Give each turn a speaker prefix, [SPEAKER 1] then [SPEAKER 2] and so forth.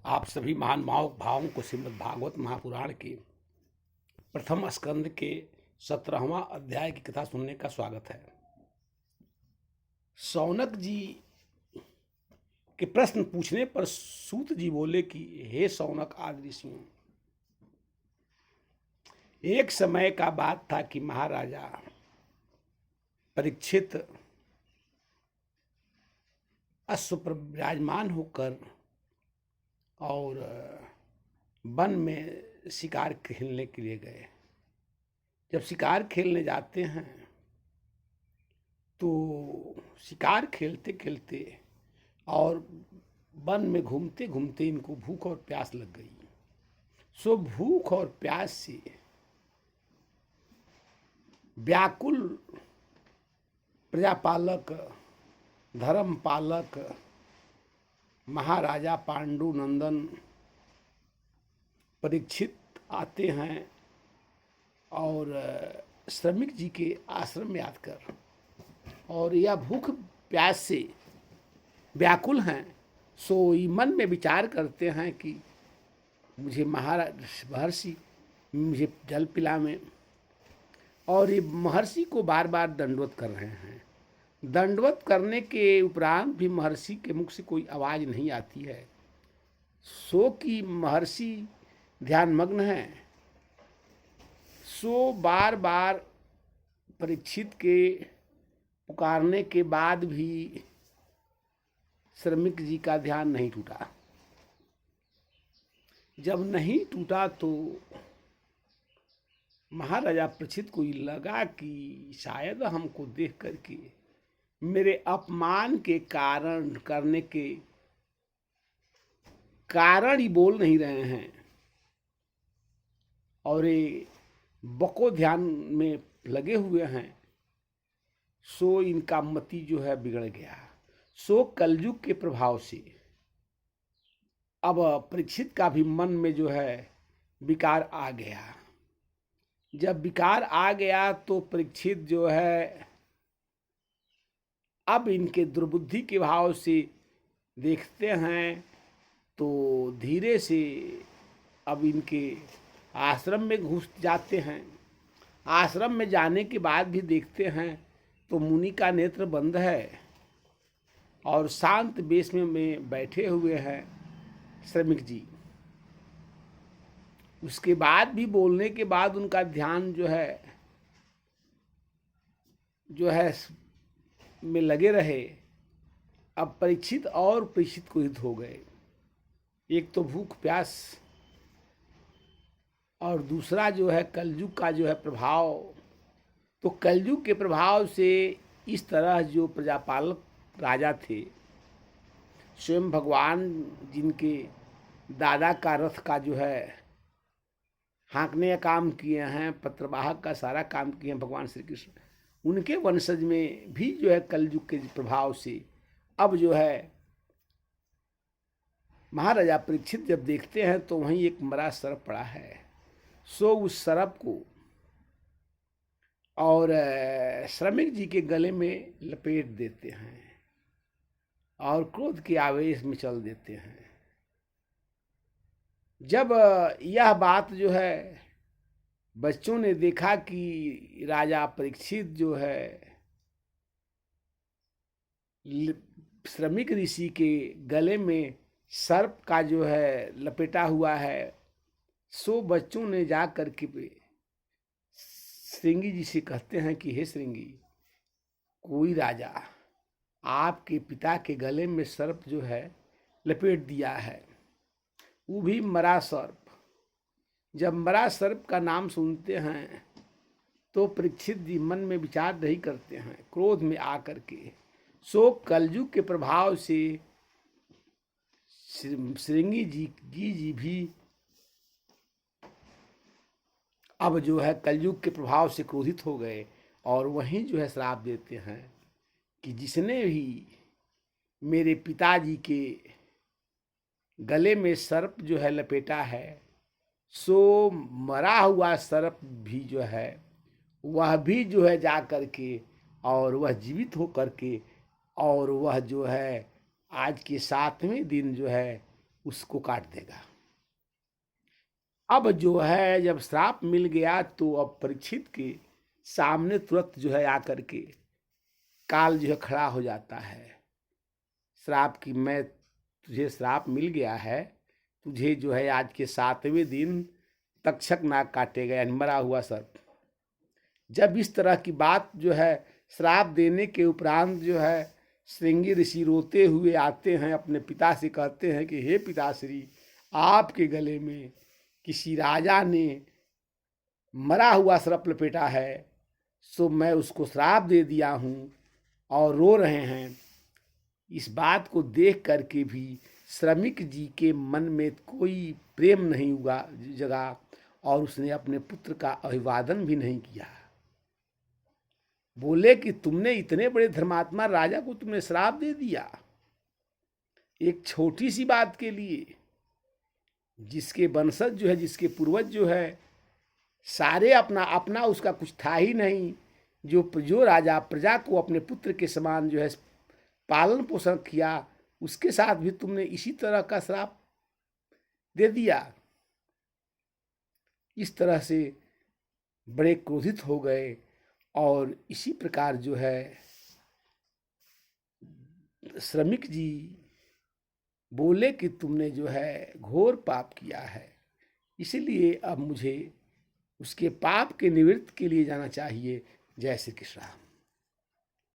[SPEAKER 1] आप सभी महान भावों को श्रीमद् भागवत महापुराण के प्रथम स्कंद के 17वां अध्याय की कथा सुनने का स्वागत है। शौनक जी के प्रश्न पूछने पर सूत जी बोले कि हे शौनक आदि ऋषियों, एक समय का बात था कि महाराजा परीक्षित अश्व पर विराजमान होकर और वन में शिकार खेलने के लिए गए। जब शिकार खेलने जाते हैं तो शिकार खेलते खेलते और वन में घूमते घूमते इनको भूख और प्यास लग गई। सो भूख और प्यास से व्याकुल प्रजापालक धर्मपालक महाराजा पांडु नंदन परीक्षित आते हैं और श्रमिक जी के आश्रम में आकर और यह भूख प्यास से व्याकुल हैं। सो मन में विचार करते हैं कि मुझे महर्षि मुझे जल पिला में, और ये महर्षि को बार बार दंडवत कर रहे हैं। दंडवत करने के उपरांत भी महर्षि के मुख से कोई आवाज़ नहीं आती है। सो कि महर्षि ध्यानमग्न है। सो बार बार परीक्षित के पुकारने के बाद भी श्रमिक जी का ध्यान नहीं टूटा। जब नहीं टूटा तो महाराजा परीक्षित को लगा कि शायद हमको देख करके मेरे अपमान के कारण करने के कारण ही बोल नहीं रहे हैं, और ये बको ध्यान में लगे हुए हैं। सो इनका मति जो है बिगड़ गया। सो कलयुग के प्रभाव से अब परीक्षित का भी मन में जो है विकार आ गया। जब विकार आ गया तो परीक्षित जो है अब इनके दुर्बुद्धि के भाव से देखते हैं तो धीरे से अब इनके आश्रम में घुस जाते हैं। आश्रम में जाने के बाद भी देखते हैं तो मुनि का नेत्र बंद है और शांत वेश में बैठे हुए हैं श्रमिक जी। उसके बाद भी बोलने के बाद उनका ध्यान जो है में लगे रहे। अब परीक्षित और परीक्षित क्रोधित हो गए। एक तो भूख प्यास और दूसरा जो है कलयुग का जो है प्रभाव। तो कलयुग के प्रभाव से इस तरह जो प्रजापालक राजा थे, स्वयं भगवान जिनके दादा का रथ का जो है हाँकने का काम किए हैं, पत्रवाहक का सारा काम किए हैं भगवान श्री कृष्ण, उनके वंशज में भी जो है कलयुग के प्रभाव से अब जो है महाराजा परीक्षित जब देखते हैं तो वहीं एक मरा सर्प पड़ा है। सो उस सर्प को और श्रमिक जी के गले में लपेट देते हैं और क्रोध के आवेश में चल देते हैं। जब यह बात जो है बच्चों ने देखा कि राजा परीक्षित जो है श्रमिक ऋषि के गले में सर्प का जो है लपेटा हुआ है, सो बच्चों ने जा कर के श्रृंगी जी से कहते हैं कि हे श्रृंगी, कोई राजा आपके पिता के गले में सर्प जो है लपेट दिया है, वो भी मरा सर्प। जब मरा सर्प का नाम सुनते हैं तो परीक्षित जी मन में विचार नहीं करते हैं, क्रोध में आकर के। सो कलयुग के प्रभाव से श्रृंगी जी भी अब जो है कलयुग के प्रभाव से क्रोधित हो गए और वहीं जो है श्राप देते हैं कि जिसने भी मेरे पिताजी के गले में सर्प जो है लपेटा है, सो मरा हुआ सर्प भी जो है वह भी जो है जा कर के और वह जीवित हो कर के और वह जो है आज के 7वें दिन जो है उसको काट देगा। अब जो है जब श्राप मिल गया तो अब परीक्षित के सामने तुरंत जो है आकर के काल जो है खड़ा हो जाता है। श्राप की, मैं तुझे श्राप मिल गया है, तुझे जो है आज के 7वें दिन तक्षक नाग काटेगा, यानी मरा हुआ सर्प। जब इस तरह की बात जो है श्राप देने के उपरांत जो है श्रृंगी ऋषि रोते हुए आते हैं, अपने पिता से कहते हैं कि हे पिताश्री, आपके गले में किसी राजा ने मरा हुआ सर्प लपेटा है, सो मैं उसको श्राप दे दिया हूँ, और रो रहे हैं। इस बात को देख करके भी श्रमिक जी के मन में कोई प्रेम नहीं जगा, और उसने अपने पुत्र का अभिवादन भी नहीं किया। बोले कि तुमने इतने बड़े धर्मात्मा राजा को तुमने श्राप दे दिया, एक छोटी सी बात के लिए। जिसके वंशज जो है, जिसके पूर्वज जो है सारे अपना अपना उसका कुछ था ही नहीं, जो राजा प्रजा को अपने पुत्र के समान जो है पालन पोषण किया, उसके साथ भी तुमने इसी तरह का श्राप दे दिया। इस तरह से बड़े क्रोधित हो गए, और इसी प्रकार जो है श्रमिक जी बोले कि तुमने जो है घोर पाप किया है, इसलिए अब मुझे उसके पाप के निवृत्ति के लिए जाना चाहिए। जय श्री कृष्ण।